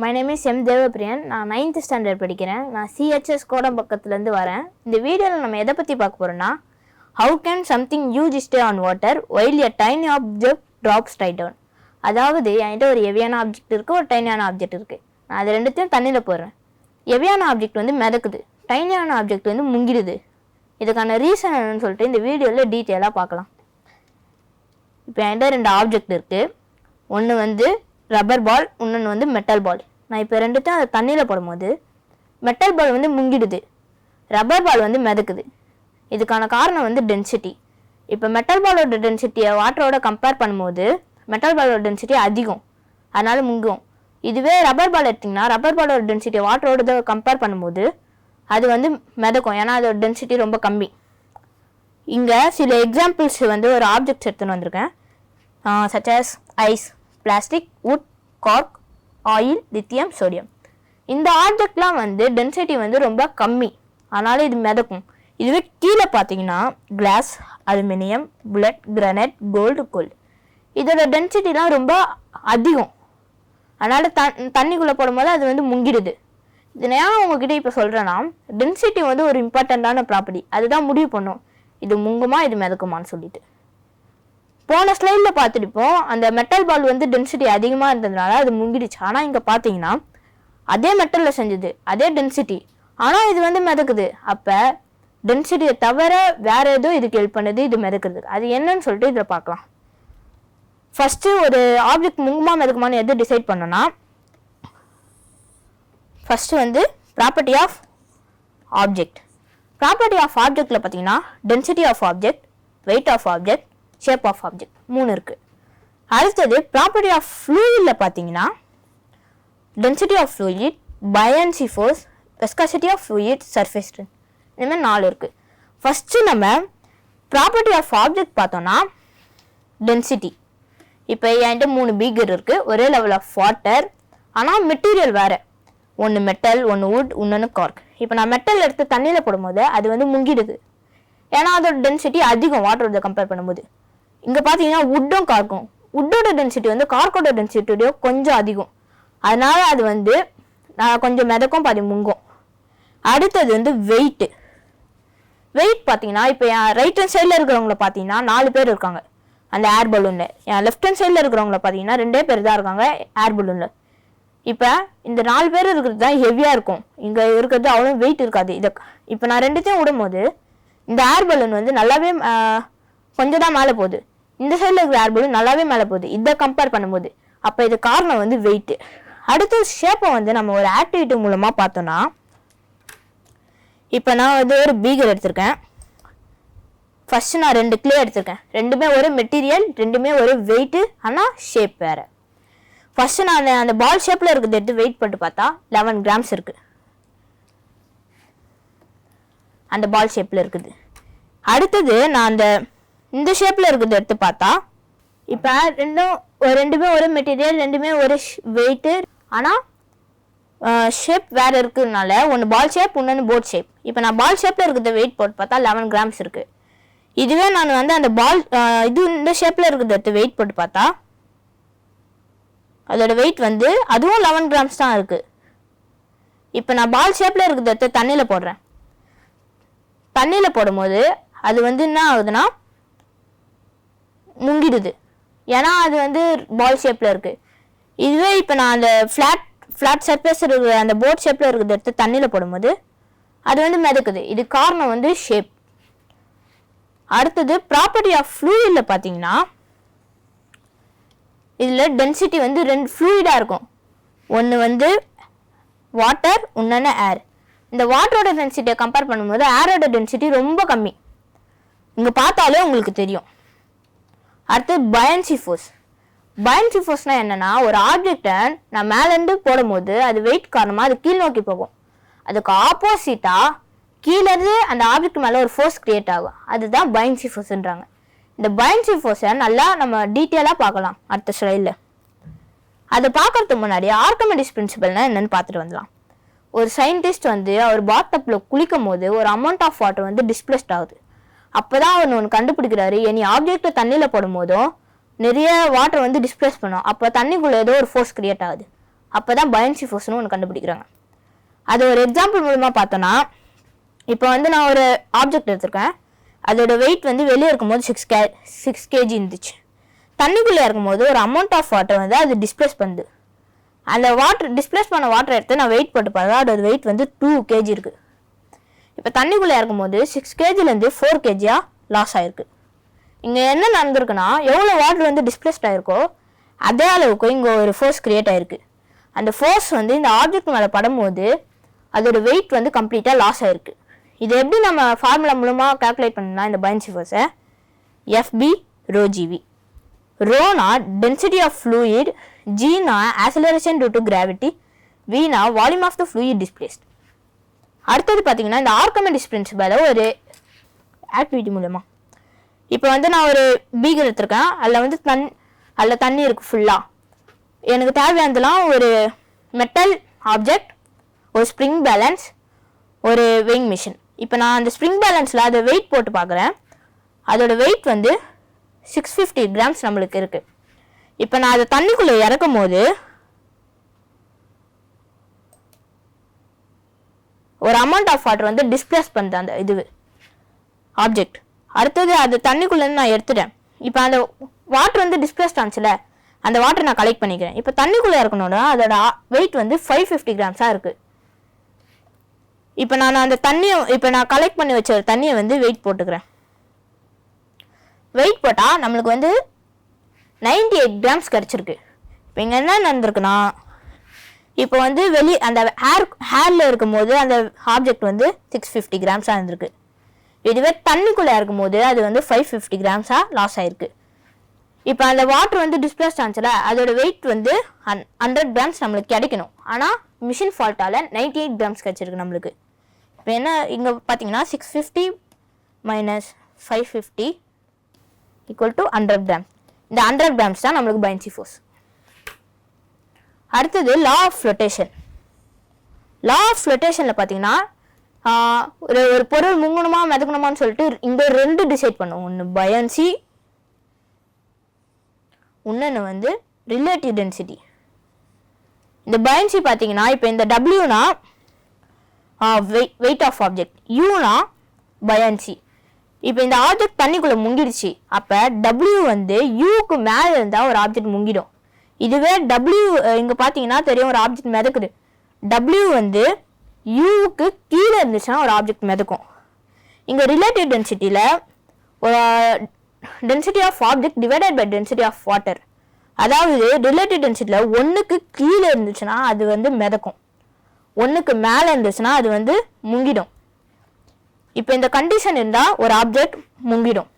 My name is M. Devapriyan. நான் 9th standard படிக்கிறேன். நான் CHS கோடம்பாக்கத்துலேருந்து வரேன். இந்த வீடியோவில் நம்ம எதை பற்றி பார்க்க போகிறோம்னா, how can something huge stay on water while a tiny object drops right down? அதாவது என்கிட்ட ஒரு ஹெவியான ஆப்ஜெக்ட் இருக்குது, ஒரு டைனியான ஆப்ஜெக்ட் இருக்குது. நான் அது ரெண்டுத்தையும் தண்ணியில் போடுறேன். ஹெவியான ஆப்ஜெக்ட் வந்து மிதக்குது, டைனியான ஆப்ஜெக்ட் வந்து முங்கிடுது. இதுக்கான ரீசன் என்னன்னு சொல்லிட்டு இந்த வீடியோவில் டீட்டெயிலாக பார்க்கலாம். இப்போ என்கிட்ட ரெண்டு ஆப்ஜெக்ட் இருக்குது. ஒன்று வந்து ரப்பர் பால், இன்னொன்று வந்து மெட்டல் பால். நான் இப்போ ரெண்டுத்தையும் அதை தண்ணியில் போடும்போது மெட்டல் பால் வந்து முங்கிடுது, ரப்பர் பால் வந்து மிதக்குது. இதுக்கான காரணம் வந்து டென்சிட்டி. இப்போ மெட்டல் பாலோட டென்சிட்டியை வாட்டரோட கம்பேர் பண்ணும்போது மெட்டல் பாலோட டென்சிட்டி அதிகம், அதனால முங்கும். இதுவே ரப்பர் பால் எடுத்திங்கன்னா ரப்பர் பாலோட டென்சிட்டியை வாட்டரோட கம்பேர் பண்ணும்போது அது வந்து மிதக்கும், ஏன்னா அதோட டென்சிட்டி ரொம்ப கம்மி. இங்கே சில எக்ஸாம்பிள்ஸ் வந்து ஒரு ஆப்ஜெக்ட்ஸ் எடுத்துன்னு வந்திருக்கேன். such as ice, plastic, wood, cork, oil, lithium, sodium. இந்த ஆப்ஜெக்ட்லாம் வந்து டென்சிட்டி வந்து ரொம்ப கம்மி, அதனால இது மிதக்கும். இதுவே கீழே பார்த்தீங்கன்னா glass, aluminium, bullet, granite, gold, coal, இதோட டென்சிட்டிலாம் ரொம்ப அதிகம், அதனால தண்ணிக்குள்ளே போடும்போது அது வந்து முங்கிடுது. இது நான் உங்ககிட்ட இப்போ சொல்கிறேன்னா, டென்சிட்டி வந்து ஒரு இம்பார்ட்டண்ட்டான ப்ராப்பர்ட்டி. அதுதான் முடிவு பண்ணும் இது முங்குமா இது மிதக்குமான்னு சொல்லிட்டு. போன ஸ்லைடில் பார்த்துட்டுப்போம், அந்த மெட்டல் பால் வந்து டென்சிட்டி அதிகமாக இருந்ததுனால அது முங்கிடுச்சு. ஆனால் இங்கே பார்த்தீங்கன்னா அதே மெட்டலில் செஞ்சது, அதே டென்சிட்டி, ஆனால் இது வந்து மிதக்குது. அப்போ டென்சிட்டியை தவிர வேறு ஏதோ இதுக்கு ஹெல்ப் பண்ணுது இது மிதக்குறதுக்கு. அது என்னன்னு சொல்லிட்டு இதில் பார்க்கலாம். ஃபஸ்ட்டு ஒரு ஆப்ஜெக்ட் முங்குமா மிதக்குமான்னு எது டிசைட் பண்ணோன்னா, ஃபஸ்ட்டு வந்து property of object. Property of ஆப்ஜெக்டில் பார்த்தீங்கன்னா density of object, weight of object, shape of object 3 இருக்குது. அடுத்தது ப்ராப்பர்ட்டி ஆஃப் ஃப்ளூயிடில் பார்த்தீங்கன்னா density of fluid, buoyancy force, viscosity of fluid, surface strength, இதுமாதிரி 4 இருக்குது. ஃபஸ்ட்டு நம்ம ப்ராப்பர்ட்டி ஆஃப் ஆப்ஜெக்ட் பார்த்தோன்னா டென்சிட்டி. இப்போ என்கிட்ட 3 பீக்கர் இருக்குது, ஒரே லெவல் ஆஃப் வாட்டர், ஆனால் மெட்டீரியல் வேறு. ஒன்று மெட்டல், ஒன்று வுட், இன்னொன்று கார்க். இப்போ நான் மெட்டல் எடுத்து தண்ணியில் போடும்போது அது வந்து முங்கிடுது, ஏன்னா அதோட டென்சிட்டி அதிகம் வாட்டரோட கம்பேர் பண்ணும்போது. இங்கே பார்த்தீங்கன்னா வுட்டும் கார்க்கும், வுட்டோட டென்சிட்டி வந்து கார்க்கோட டென்சிட்டியோட கொஞ்சம் அதிகம், அதனால அது வந்து கொஞ்சம் மிதக்கும், பாதி முங்கும். அடுத்தது வந்து வெயிட்டு. வெயிட் பார்த்தீங்கன்னா இப்போ என் ரைட் ஹேண்ட் சைடில் இருக்கிறவங்கள பார்த்தீங்கன்னா 4 பேர் இருக்காங்க அந்த ஏர் பலூனில். என் லெஃப்ட் ஹேண்ட் சைடில் இருக்கிறவங்கள பார்த்தீங்கன்னா 2 பேர் தான் இருக்காங்க ஏர் பலூனில். இப்போ இந்த 4 பேர் இருக்கிறது தான் ஹெவியாக இருக்கும், இங்கே இருக்கிறது அவ்வளோ வெயிட் இருக்காது. இதை இப்போ நான் ரெண்டுத்தையும் விடும்போது இந்த ஏர் பலூன் வந்து நல்லாவே கொஞ்சம் தான் மேலே போகுது, இந்த சைடில் இருக்கிற ஏர் பலூன் நல்லாவே மேலே போகுது இதை கம்பேர் பண்ணும்போது. அப்போ இது காரணம் வந்து வெயிட்டு. அடுத்த ஷேப்பை வந்து நம்ம ஒரு ஆக்டிவிட்டி மூலமாக பார்த்தோன்னா, இப்போ நான் வந்து ஒரு பீகர் எடுத்திருக்கேன். ஃபஸ்ட்டு நான் 2 கிளே எடுத்திருக்கேன், ரெண்டுமே ஒரு மெட்டீரியல், ரெண்டுமே ஒரு வெயிட்டு, ஆனால் ஷேப் வேறு. ஃபஸ்ட்டு நான் அந்த பால் ஷேப்பில் இருக்கிறது எடுத்து வெயிட் போட்டு பார்த்தா 11 கிராம்ஸ் இருக்குது, அந்த பால் ஷேப்பில் இருக்குது. அடுத்தது நான் இந்த ஷேப்பில் இருக்கிறது எடுத்து பார்த்தா, இப்போ ரெண்டுமே ஒரு மெட்டீரியல், ரெண்டுமே ஒரு வெயிட்டு, ஆனால் ஷேப் வேறு இருக்கிறதுனால ஒன்று பால் ஷேப், இன்னொன்று போட் ஷேப். இப்போ நான் பால் ஷேப்பில் இருக்கிறத வெயிட் போட்டு பார்த்தா 11 கிராம்ஸ் இருக்குது. இதுவே நான் வந்து அந்த பால் இந்த ஷேப்பில் இருக்கிறத எடுத்து வெயிட் போட்டு பார்த்தா அதோட வெயிட் வந்து அதுவும் 11 கிராம்ஸ் தான் இருக்குது. இப்போ நான் பால் ஷேப்பில் இருக்கிறத எடுத்து தண்ணியில் போடுறேன். தண்ணியில் போடும்போது அது வந்து என்ன ஆகுதுன்னா முங்கிடுது, ஏன்னா அது வந்து பால் ஷேப்பில் இருக்குது. இதுவே இப்போ நான் அந்த ஃப்ளாட் சர்ஃபேஸ் இருக்கிற அந்த போட் ஷேப்பில் இருக்கிறத எடுத்து தண்ணியில் போடும்போது அது வந்து மிதக்குது. இது காரணம் வந்து ஷேப். அடுத்தது ப்ராப்பர்ட்டி ஆஃப் ஃப்ளூயிடில் பார்த்தீங்கன்னா இதில் டென்சிட்டி வந்து 2 ஃப்ளூயிடாக இருக்கும், ஒன்று வந்து வாட்டர், இன்னொன்று ஏர். இந்த வாட்டரோட டென்சிட்டியை கம்பேர் பண்ணும்போது ஏரோட டென்சிட்டி ரொம்ப கம்மி, இங்கே பார்த்தாலே உங்களுக்கு தெரியும். அடுத்து பயான்சி ஃபோர்ஸ். பயான்சி ஃபோர்ஸ்னால் என்னென்னா, ஒரு ஆப்ஜெக்டை நான் மேலேருந்து போடும்போது அது வெயிட் காரணமாக அது கீழ் நோக்கி போகும், அதுக்கு ஆப்போசிட்டாக கீழேருந்து அந்த ஆப்ஜெக்ட் மேலே ஒரு ஃபோர்ஸ் க்ரியேட் ஆகும், அதுதான் பயான்சி ஃபோர்ஸ்ன்றாங்க. இந்த பயான்சி ஃபோர்ஸை நல்லா நம்ம டீட்டெயிலாக பார்க்கலாம் அடுத்த ஸ்லைடில். அதை பார்க்கறதுக்கு முன்னாடி ஆர்கிமெடிஸ் பிரின்சிபல்னால் என்னென்னு பார்த்துட்டு வந்துடலாம். ஒரு சயின்டிஸ்ட் வந்து அவர் பாத்டப்பில் குளிக்கும் போது ஒரு அமௌண்ட் ஆஃப் வாட்டர் வந்து டிஸ்பிளேஸ்ட் ஆகுது. அப்போ தான் அவர் ஒன்று கண்டுபிடிக்கிறாரு, எனி ஆப்ஜெக்டை தண்ணியில் போடும் போதும் நிறைய வாட்டர் வந்து டிஸ்பிளேஸ் பண்ணும், அப்போ தண்ணிக்குள்ளே ஏதோ ஒரு ஃபோர்ஸ் கிரியேட் ஆகுது. அப்போ தான் பயான்சி ஃபோர்ஸ்னு ஒன்று கண்டுபிடிக்கிறாங்க. அது ஒரு எக்ஸாம்பிள் மூலமாக பார்த்தோன்னா, இப்போ வந்து நான் ஒரு ஆப்ஜெக்ட் எடுத்திருக்கேன். அதோட வெயிட் வந்து வெளியே இருக்கும்போது 6 kg இருந்துச்சு. தண்ணிக்குள்ளே இருக்கும்போது ஒரு அமௌண்ட் ஆஃப் வாட்டர் வந்து அது டிஸ்பிளேஸ் பண்ணுது. அந்த டிஸ்பிளேஸ் பண்ண வாட்டர் எடுத்து நான் வெயிட் போட்டு பார்த்தா அதோட வெயிட் வந்து 2 kg இருக்குது. இப்போ தண்ணிக்குள்ளே இருக்கும்போது 6 kgலேருந்து 4 kg லாஸ் ஆகிருக்கு. இங்கே என்ன நடந்திருக்குன்னா, எவ்வளோ வாட்டர் வந்து டிஸ்பிளேஸ்ட் ஆகிருக்கோ அதே அளவுக்கு இங்கே ஒரு ஃபோர்ஸ் கிரியேட் ஆகிருக்கு. அந்த ஃபோர்ஸ் வந்து இந்த ஆப்ஜெக்ட் மேலே படும்போது அதோட வெயிட் வந்து கம்ப்ளீட்டாக லாஸ் ஆகிருக்கு. இது எப்படி நம்ம ஃபார்முலா மூலமாக கால்குலேட் பண்ணணும்னா, இந்த பயான்சி ஃபோர்ஸை FB ρgv. ரோனா டென்சிட்டி ஆஃப் ஃப்ளூயிட், ஜினா ஆக்சலரேஷன் டியூ டு கிராவிட்டி, வினா volume of the fluid displaced. அடுத்தது பார்த்தீங்கன்னா, இந்த ஆர்கிமெடிஸ் பிரின்சிபலை ஒரு ஆக்டிவிட்டி மூலமாக இப்போ வந்து நான் ஒரு பீகர் எடுத்திருக்கேன். அதில் வந்து அதில் தண்ணி இருக்குது ஃபுல்லாக. எனக்கு தேவையானதுலாம் ஒரு மெட்டல் ஆப்ஜெக்ட், ஒரு ஸ்ப்ரிங் பேலன்ஸ், ஒரு வெயிங் மிஷின். இப்போ நான் அந்த ஸ்ப்ரிங் பேலன்ஸில் அதை வெயிட் போட்டு பார்க்குறேன். அதோட வெயிட் வந்து 650 grams நம்மளுக்கு இருக்குது. இப்போ நான் அதை தண்ணிக்குள்ளே இறக்கும் போது ஒரு அமௌண்ட் ஆஃப் வாட்டர் வந்து டிஸ்பிளேஸ் பண்ணுது அந்த இது ஆப்ஜெக்ட். அடுத்தது அது தண்ணிக்குள்ளேருந்து நான் எடுத்துட்டேன். இப்போ அந்த வாட்டர் வந்து டிஸ்பிளேஸ்ட் ஆச்சுல, அந்த வாட்டர் நான் கலெக்ட் பண்ணிக்கிறேன். இப்போ தண்ணிக்குள்ளே இருக்கணும்னா அதோட வெயிட் வந்து 550 grams இருக்குது. இப்போ நான் அந்த தண்ணியை நான் கலெக்ட் பண்ணி வச்ச தண்ணியை வந்து வெயிட் போட்டுக்கிறேன். வெயிட் போட்டால் நம்மளுக்கு வந்து 98 grams கிடச்சிருக்கு. இப்போ இங்கே என்ன நடந்திருக்குன்னா, இப்போ வந்து அந்த ஹேரில் இருக்கும்போது அந்த ஆப்ஜெக்ட் வந்து 650 grams இருந்திருக்கு. இதுவே தண்ணிக்குள்ளே இருக்கும்போது அது வந்து 550 grams லாஸ் ஆகிருக்கு. இப்போ அந்த வாட்டர் வந்து டிஸ்பிளேஸ்ட் ஆச்சுல, அதோட வெயிட் வந்து 100 grams நம்மளுக்கு கிடைக்கணும். ஆனால் மிஷின் ஃபால்ட்டால் 98 grams கிடச்சிருக்கு நம்மளுக்கு. இப்போ என்ன இங்கே பார்த்தீங்கன்னா 650 minus 550 equal to 100 grams. இந்த 100 grams தான் நம்மளுக்கு பயான்சி ஃபோர்ஸ். அடுத்தது law of flotation. Law of ஃப்ளோட்டேஷனில் பார்த்தீங்கன்னா, ஒரு பொருள் முங்கணுமா மிதக்கணுமான்னு சொல்லிட்டு இங்கே 2 டிசைட் பண்ணுவோம். ஒன்று பயான்சி, இன்னொன்று வந்து ரிலேட்டிவ் டென்சிட்டி. இந்த பயான்சி பார்த்தீங்கன்னா, இப்போ இந்த டபிள்யூனா வெயிட் ஆஃப் ஆப்ஜெக்ட், யூனா பயான்சி. இப்போ இந்த ஆப்ஜெக்ட் தண்ணிக்குள்ளே முங்கிடுச்சு, அப்போ டபிள்யூ வந்து யூக்கு மேலே இருந்தால் ஒரு ஆப்ஜெக்ட் முங்கிடும். இதுவே டபிள்யூ இங்கே பார்த்தீங்கன்னா தெரியும், ஒரு ஆப்ஜெக்ட் மிதக்குது. டபிள்யூ வந்து யூவுக்கு கீழே இருந்துச்சுன்னா ஒரு ஆப்ஜெக்ட் மிதக்கும். இங்கே ரிலேட்டிவ் டென்சிட்டியில் ஒரு density of object divided by density of water. அதாவது ரிலேட்டிவ் டென்சிட்டியில் 1க்கு கீழே இருந்துச்சுன்னா அது வந்து மிதக்கும், 1க்கு மேலே இருந்துச்சுன்னா அது வந்து முங்கிடும். இப்போ இந்த கண்டிஷன் இருந்தால் ஒரு ஆப்ஜெக்ட் முங்கிடும்.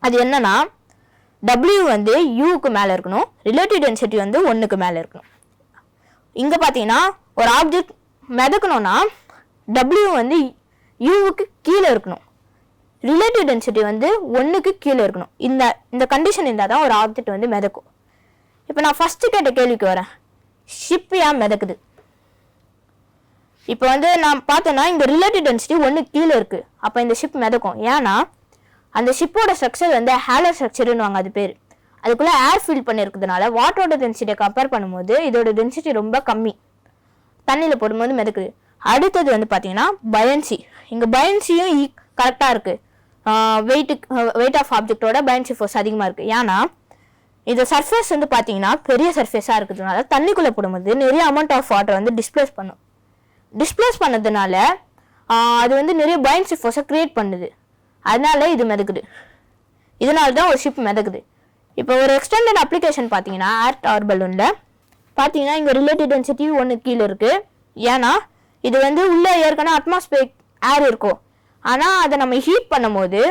அது என்னன்னா, டபிள்யூ வந்து யூக்கு மேலே இருக்கணும், ரிலேட்டிவ் டென்சிட்டி வந்து 1க்கு மேலே இருக்கணும். இங்கே பார்த்தீங்கன்னா ஒரு ஆப்ஜெக்ட் மிதக்கணும்னா டபிள்யூ வந்து யூவுக்கு கீழே இருக்கணும், ரிலேட்டிவ் டென்சிட்டி வந்து 1க்கு கீழே இருக்கணும். இந்த கண்டிஷன் இருந்தால் தான் ஒரு ஆப்ஜெக்ட் வந்து மிதக்கும். இப்போ நான் ஃபஸ்ட்டு கேட்ட கேள்விக்கு வரேன், ஷிப் ஏன் மிதக்குது? இப்போ வந்து நான் பார்த்தோன்னா இங்கே ரிலேட்டிவ் டென்சிட்டி 1க்கு கீழே இருக்குது, அப்போ இந்த ஷிப் மிதக்கும். ஏன்னா அந்த ஷிப்போட ஸ்ட்ரக்சர் வந்து ஹேலோ ஸ்ட்ரக்சர்னு வாங்க, அது பேர். அதுக்குள்ளே ஏர் ஃபில் பண்ணியிருக்கிறதுனால வாட்டரோட டென்சிட்டியை கம்பேர் பண்ணும்போது இதோட டென்சிட்டி ரொம்ப கம்மி, தண்ணியில் போடும்போது மிதக்குது. அடுத்தது வந்து பார்த்தீங்கன்னா பயான்சி. இங்கே பயான்சியும் கரெக்டாக இருக்குது, வெயிட் ஆஃப் ஆப்ஜெக்டோட பயான்சி ஃபோர்ஸ் அதிகமாக இருக்குது. ஏன்னா இந்த சர்ஃபேஸ் வந்து பார்த்தீங்கன்னா பெரிய சர்ஃபேஸாக இருக்கிறதுனால தண்ணிக்குள்ளே போடும்போது நிறைய அமௌண்ட் ஆஃப் வாட்டர் வந்து டிஸ்பிளேஸ் பண்ணதுனால அது வந்து நிறைய பயான்சி ஃபோர்ஸை க்ரியேட் பண்ணுது. அதனால இது மிதக்குது, இதனால தான் ஒரு ஷிப் மிதக்குது. இப்போ ஒரு எக்ஸ்டெண்டட் அப்ளிகேஷன் பார்த்தீங்கன்னா ஏர் பலூனில் பார்த்தீங்கன்னா இங்கே ரிலேட்டிவ் டென்சிட்டி 1க்கு கீழே இருக்குது. ஏன்னா இது வந்து உள்ளே ஏற்கனவே அட்மாஸ்பியரிக் ஏர் இருக்கும், ஆனால் அதை நம்ம ஹீட் பண்ணும்போது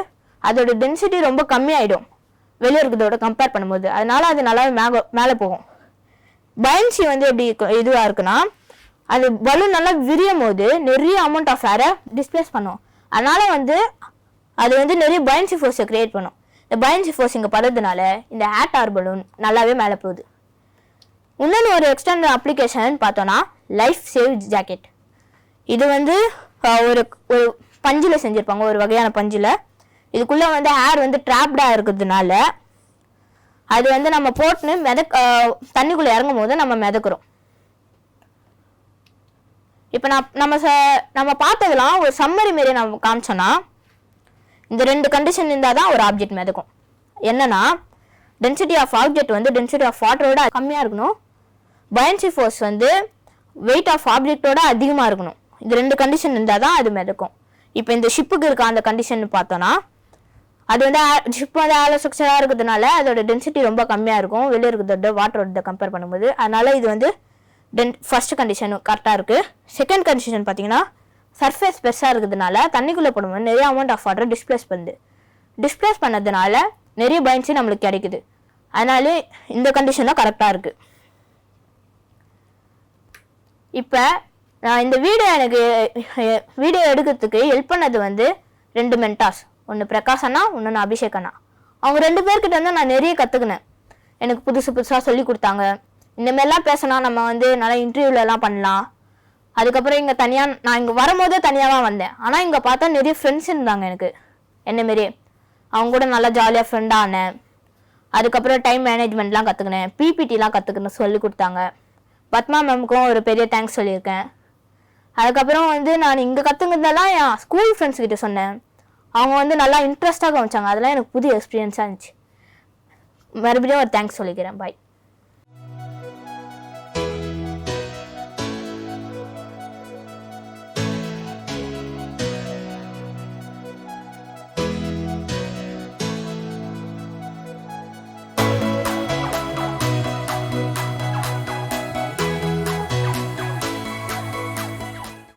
அதோட டென்சிட்டி ரொம்ப கம்மியாயிடும் வெளியே இருக்கிறதோட கம்பேர் பண்ணும்போது, அதனால அது நல்லாவே மேலே போகும். பயான்சி வந்து எப்படி இதுவாக இருக்குன்னா, அது பலூன் நல்லா விரியும் போது நிறைய அமௌண்ட் ஆஃப் ஏரை டிஸ்பிளேஸ் பண்ணும், அதனால வந்து அது வந்து நிறைய பயான்சி ஃபோர்ஸை கிரியேட் பண்ணும். இந்த பயான்சி ஃபோர்ஸ் இங்கே படுறதுனால இந்த ஏர் பலூன் நல்லாவே மேலே போகுது. இன்னொன்று ஒரு எக்ஸ்டெண்டட் அப்ளிகேஷன் பார்த்தோன்னா லைஃப் சேவ் ஜாக்கெட். இது வந்து ஒரு பஞ்சில் செஞ்சுருப்பாங்க, ஒரு வகையான பஞ்சில். இதுக்குள்ளே வந்து ஏர் வந்து ட்ராப்டாக இருக்கிறதுனால அது வந்து நம்ம போட்டுன்னு தண்ணிக்குள்ளே இறங்கும் போது நம்ம மிதக்கிறோம். இப்போ நம்ம பார்த்ததெல்லாம் ஒரு சம்மரி மாரி நம்ம காமிச்சோன்னா இந்த 2 கண்டிஷன் இருந்தால் தான் ஒரு ஆப்ஜெக்ட் மிதக்கும். என்னன்னா டென்சிட்டி ஆஃப் ஆப்ஜெக்ட் வந்து டென்சிட்டி ஆஃப் வாட்டரோட கம்மியாக இருக்கணும், பயான்சி ஃபோர்ஸ் வந்து வெயிட் ஆஃப் ஆப்ஜெக்டோட அதிகமாக இருக்கணும். இந்த 2 கண்டிஷன் இருந்தால் தான் அது மிதக்கும். இப்போ இந்த ஷிப்புக்கு இருக்க அந்த கண்டிஷன் பார்த்தோன்னா அது வந்து ஷிப் வந்து ஏர்ல ஸ்ட்ரக்சராக இருக்கிறதுனால அதோட டென்சிட்டி ரொம்ப கம்மியாக இருக்கும் வெளியே இருக்கிறதோட வாட்டரோட கம்பேர் பண்ணும்போது. அதனால இது வந்து ஃபர்ஸ்ட் கண்டிஷன் கரெக்டாக இருக்குது. செகண்ட் கண்டிஷன் பார்த்தீங்கன்னா சர்ஃபேஸ் பெருசாக இருக்கிறதுனால தண்ணிக்குள்ளே போடும்போது நிறைய அமௌண்ட் ஆஃப் வாட்டர் டிஸ்பிளேஸ் பண்ணதுனால நிறைய பயான்சி நம்மளுக்கு கிடைக்குது. அதனால இந்த கண்டிஷன் தான் கரெக்டாக இருக்குது. இப்போ நான் இந்த வீடியோ எடுக்கிறதுக்கு ஹெல்ப் பண்ணது வந்து 2 மென்டார்ஸ், ஒன்று பிரகாஷ் அண்ணா, இன்னொன்று அபிஷேக் அண்ணா. அவங்க 2 பேர்கிட்ட வந்து நான் நிறைய கற்றுக்கினேன். எனக்கு புதுசாக சொல்லி கொடுத்தாங்க. இந்தமாரிலாம் பேசினா நம்ம வந்து நல்லா இன்டர்வியூலலாம் பண்ணலாம். அதுக்கப்புறம் இங்கே நான் இங்கே வரும்போதே தனியாக தான் வந்தேன். ஆனால் இங்கே பார்த்தா நிறைய ஃப்ரெண்ட்ஸ் இருந்தாங்க எனக்கு என்னமாரி. அவங்க கூட நல்லா ஜாலியாக ஃப்ரெண்டாக ஆனேன். அதுக்கப்புறம் டைம் மேனேஜ்மெண்ட்லாம் கற்றுக்கினேன், பிபிடிலாம் கற்றுக்கணும் சொல்லி கொடுத்தாங்க. பத்மா மேமுக்கும் ஒரு பெரிய தேங்க்ஸ் சொல்லியிருக்கேன். அதுக்கப்புறம் வந்து நான் இங்கே கற்றுக்கிறதெல்லாம் என் ஸ்கூல் ஃப்ரெண்ட்ஸ் கிட்ட சொன்னேன். அவங்க வந்து நல்லா இன்ட்ரெஸ்டாக கவனிச்சாங்க. அதெல்லாம் எனக்கு புது எக்ஸ்பீரியன்ஸாக இருந்துச்சு. மறுபடியும் ஒரு தேங்க்ஸ் சொல்லிக்கிறேன். பாய்.